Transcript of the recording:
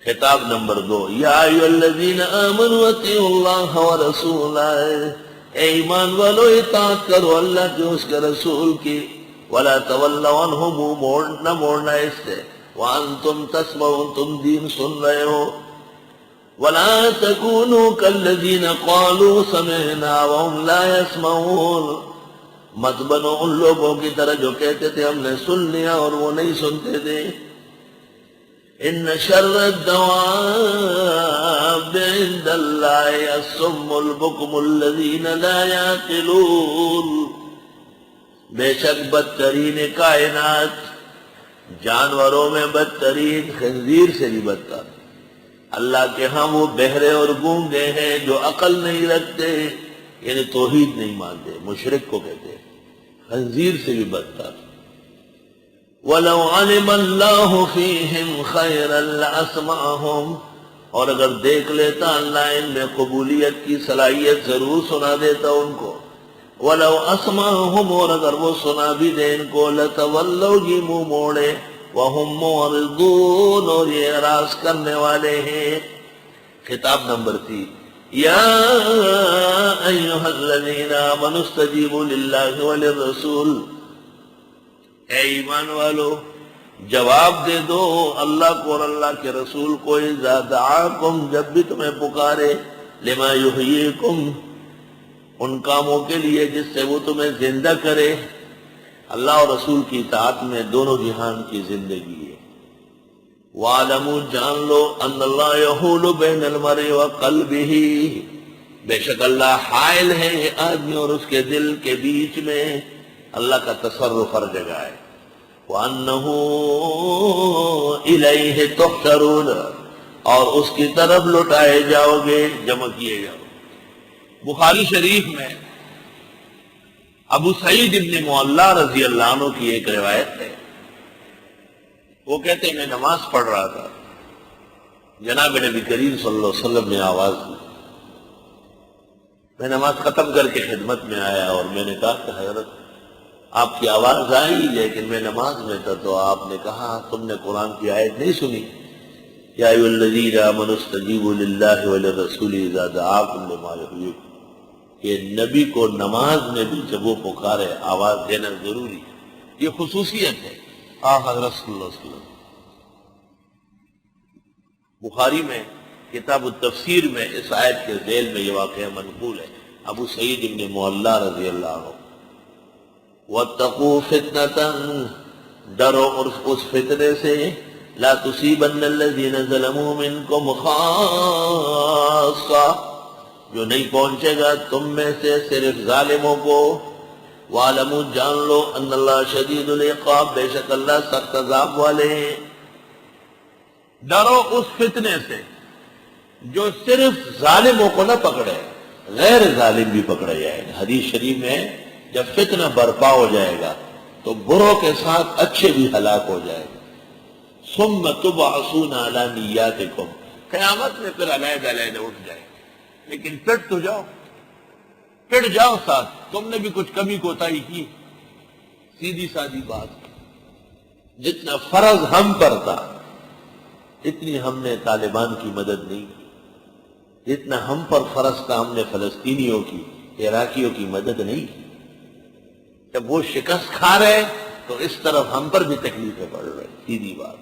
خطاب نمبر 2، یا ایھا الذین آمنوا اطیعوا اللہ ورسولہ، اے ایمان والو اطاعت کرو اللہ کی اس کے رسول کی، ولا تولوا عنہ، منہ نہ موڑنا اس سے، وانتم تسمعون، تم دین سن رہے ہو، ولا تکونوا کالذین قالوا سمعنا وهم لا يسمعون، مت بنو ان لوگوں کی طرح جو کہتے تھے ہم نے سن لیا اور وہ نہیں سنتے تھے۔ ان شر الدواب عند اللہ الصم البکم الذین لا یعقلون، بے شک بدترین کائنات، جانوروں میں بدترین، خنزیر سے بھی بدتر، اللہ کے ہاں وہ بہرے اور گونگے ہیں جو عقل نہیں رکھتے، یعنی توحید نہیں مانتے، مشرک کو کہتے ہیں، خنزیر سے بھی بدتر۔ وَلَوْ عَلِمَ اللَّهُ فِيهِمْ خَيْرًا لَأَسْمَعَهُمْ، اور اگر دیکھ لیتا اللہ ان میں قبولیت کی صلاحیت ضرور سنا دیتا ان کو، وَلَوْ أَسْمَعَهُمْ، اور اگر وہ سنا بھی دے ان کو، لَتَوَلَّوْا، یہ منہ موڑے، وَهُمْ مُعْرِضُونَ، اور یہ اعراض کرنے والے ہیں۔ خطاب نمبر 3، یا ایھا الذین آمنوا استجیبوا للہ وللرسول، اے ایمان والو جواب دے دو اللہ کو اور اللہ کے رسول کو، اذا دعاکم، جب بھی تمہیں پکارے، لما یحییکم، ان کاموں کے لیے جس سے وہ تمہیں زندہ کرے۔ اللہ اور رسول کی اطاعت میں دونوں جہان کی زندگی ہے۔ وَاعْلَمُوا، جان لو، ان اللہ یحول بین المرء وقلبہ، بے شک اللہ حائل ہے آدمی اور اس کے دل کے بیچ میں، اللہ کا تصرف ہر جگہ ہے۔ وَأَنَّهُ إِلَيْهِ تُحْشَرُونَ، اور اس کی طرف لوٹائے جاؤ گے، جمع کیے جاؤ۔ بخاری شریف میں ابو سعید ابن معلّہ رضی اللہ عنہ کی ایک روایت ہے، وہ کہتے ہیں میں نماز پڑھ رہا تھا، جناب نبی کریم صلی اللہ علیہ وسلم نے آواز دی، میں نماز ختم کر کے خدمت میں آیا اور میں نے کہا کہ حضرت آپ کی آواز آئی لیکن میں نماز میں تھا، تو آپ نے کہا تم نے قرآن کی آیت نہیں سنی، یا ایھا الذین آمنوا استجیبوا للہ وللرسول اذا دعاکم لما یحییکم، کہ نبی کو نماز میں بھی جب وہ پکارے آواز دینا ضروری ہے، یہ خصوصیت ہے حضرت صلی اللہ علیہ وسلم۔ بخاری میں کتاب التفسیر میں اس آیت کے ذیل میں یہ واقعہ منقول ہے، ابو سعید ابن معلّہ رضی اللہ عنہ، وَاتَّقُوا فِتْنَةً، ڈرو اس فتنے سے، لَا تُصِيبَنَّ الَّذِينَ ظَلَمُوا مِنْكُمْ خَاصَّةً، جو نہیں پہنچے گا تم میں سے صرف ظالموں کو، وَاعْلَمُوا، جان لو، أَنَّ اللَّهَ شَدِيدُ الْعِقَابِ، بے شک اللہ سخت عذاب والے ہیں۔ ڈرو اس فتنے سے جو صرف ظالموں کو نہ پکڑے، غیر ظالم بھی پکڑے جائے گا۔ حدیث شریف میں جب فتنہ برپا ہو جائے گا تو بروں کے ساتھ اچھے بھی ہلاک ہو جائے گا۔ ثم تبعثون علی نیاتکم، قیامت میں پھر علیحدہ علیحدہ اٹھ جائے گا، لیکن پٹ تو جاؤ، پٹ جاؤ ساتھ، تم نے بھی کچھ کمی کوتاہی کی، سیدھی سادی بات۔ جتنا فرض ہم پر تھا اتنی ہم نے طالبان کی مدد نہیں کی، جتنا ہم پر فرض تھا ہم نے فلسطینیوں کی، عراقیوں کی مدد نہیں کی۔ جب وہ شکست کھا رہے تو اس طرف ہم پر بھی تکلیفیں پڑ رہی، سیدھی بات۔